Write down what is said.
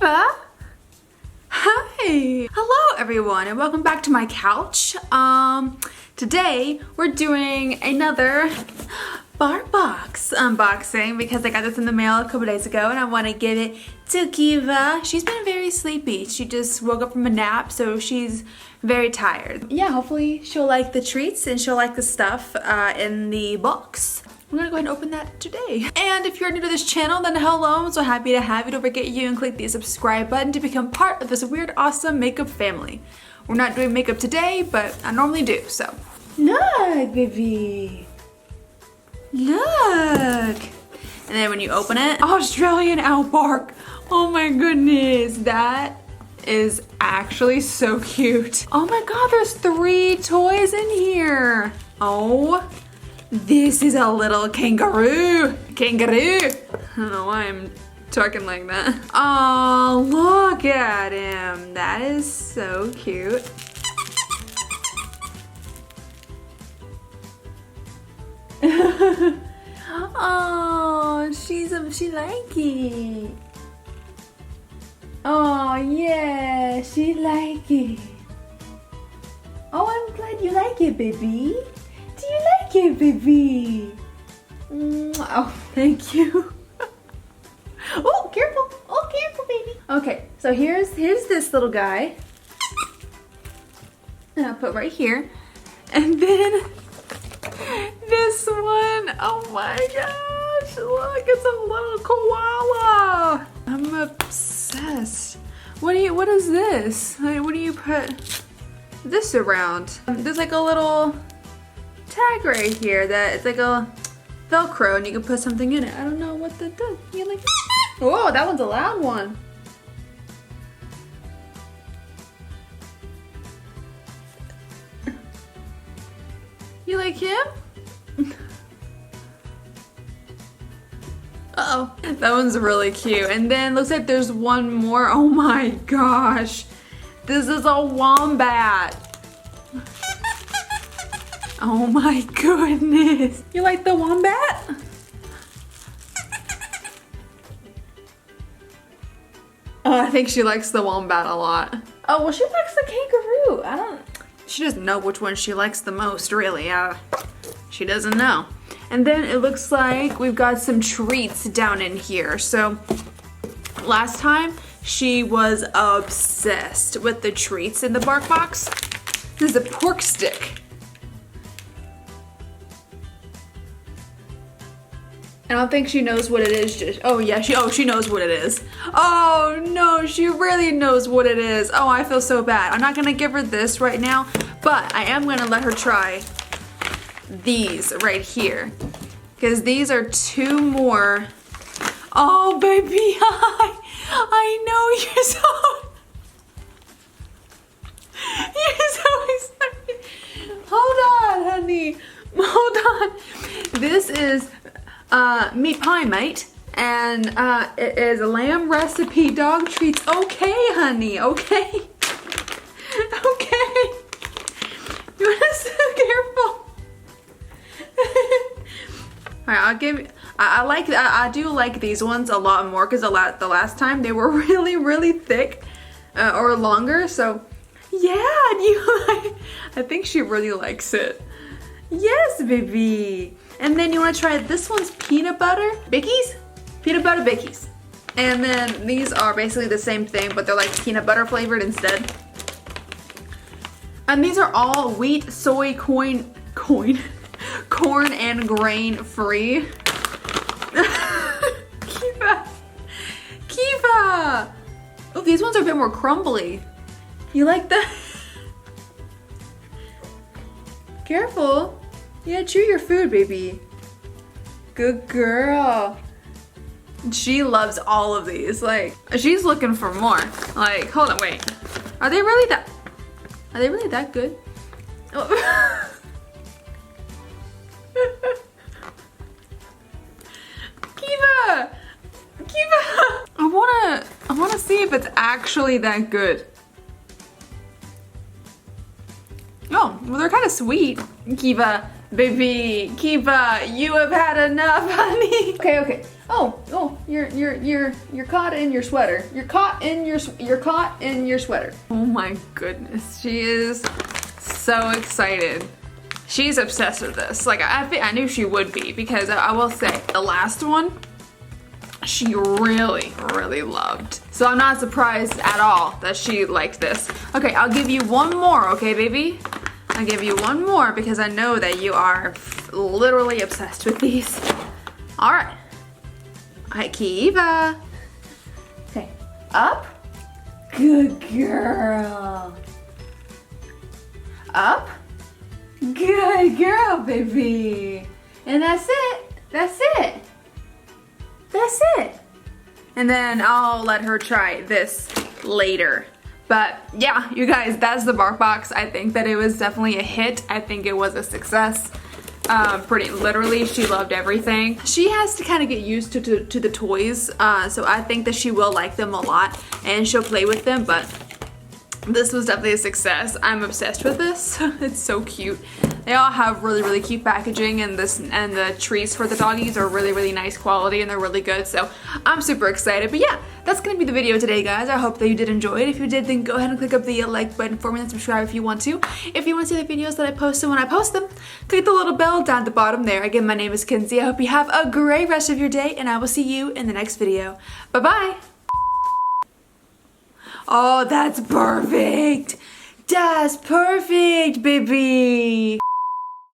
Kiva! Hi! Hello everyone and welcome back to my couch. Today we're doing another bar box unboxing because I got this in the mail a couple days ago and I want to give it to Kiva. She's been very sleepy. She just woke up from a nap, so she's very tired. Yeah, hopefully she'll like the treats and she'll like the stuff in the box. I'm gonna go ahead and open that today. And if you're new to this channel, then hello, I'm so happy to have you. Don't forget you and click the subscribe button to become part of this weird, awesome makeup family. We're not doing makeup today, but I normally do, so. Look, baby. Look. And then when you open it, Australian outbark. Oh my goodness, that is actually so cute. Oh my god, there's 3 toys in here. Oh. This is a little kangaroo. Kangaroo. I don't know why I'm talking like that. Oh, look at him. That is so cute. Oh, she like it. Oh yeah, she like it. Oh, I'm glad you like it, baby. Do you like it, baby? Oh, thank you. Oh, careful. Oh, careful, baby. Okay, so here's this little guy. And I'll put right here. And then this one. Oh my gosh. Look, it's a little koala. I'm obsessed. What is this? What do you put this around? There's like a little tag right here that it's like a Velcro and you can put something in it. I don't know what that does. You like? Whoa, that one's a loud one. You like him? Uh-oh. That one's really cute. And then looks like there's one more. Oh my gosh. This is a wombat. Oh my goodness. You like the wombat? Oh, I think she likes the wombat a lot. Oh, well, she likes the kangaroo. She doesn't know which one she likes the most, really. She doesn't know. And then it looks like we've got some treats down in here. So last time she was obsessed with the treats in the bark box. This is a pork stick. I don't think she knows what it is. Oh yeah, she knows what it is. Oh no, she really knows what it is. Oh, I feel so bad. I'm not gonna give her this right now, but I am gonna let her try these right here. Because these are 2 more. Oh baby, I know you're so excited. Hold on, honey. Hold on. This is meat pie, mate, and it is a lamb recipe dog treats. Okay, honey, okay. Okay. You wanna so careful. Alright, I'll give you, I do like these ones a lot more because the last time they were really thick or longer, so yeah, I think she really likes it. Yes, baby. And then you want to try this one's peanut butter bickies? Peanut butter bickies. And then these are basically the same thing, but they're like peanut butter flavored instead. And these are all wheat, soy, corn and grain free. Kiva! Oh, these ones are a bit more crumbly. You like that? Careful. Yeah, chew your food, baby. Good girl. She loves all of these. Like, she's looking for more. Like, hold on, wait. Are they really that good? Oh. Kiva! Kiva! I wanna see if it's actually that good. Oh, well, they're kind of sweet. Kiva, Baby, Kiva, you have had enough, honey. Okay. Oh, you're caught in your sweater. You're caught in your sweater. Oh my goodness, she is so excited. She's obsessed with this. Like I knew she would be, because I will say the last one she really loved. So I'm not surprised at all that she liked this. Okay, I'll give you one more, okay, baby? I'll give you one more because I know that you are literally obsessed with these. All right. All right, Kiva. Okay, up. Good girl. Up. Good girl, baby. And that's it. That's it. That's it. And then I'll let her try this later. But yeah, you guys, that's the Bark Box. I think that it was definitely a hit. I think it was a success. Pretty literally, she loved everything. She has to kind of get used to the toys, so I think that she will like them a lot and she'll play with them, but this was definitely a success. I'm obsessed with this. It's so cute. They all have really cute packaging, and the trees for the doggies are really nice quality, and they're really good, so I'm super excited. But yeah, that's gonna be the video today, guys. I hope that you did enjoy it. If you did, then go ahead and click up the like button for me and subscribe if you want to. If you want to see the videos that I post, and when I post them, click the little bell down at the bottom there. Again, my name is Kenzie. I hope you have a great rest of your day, and I will see you in the next video. Bye-bye. Oh, that's perfect. That's perfect, baby.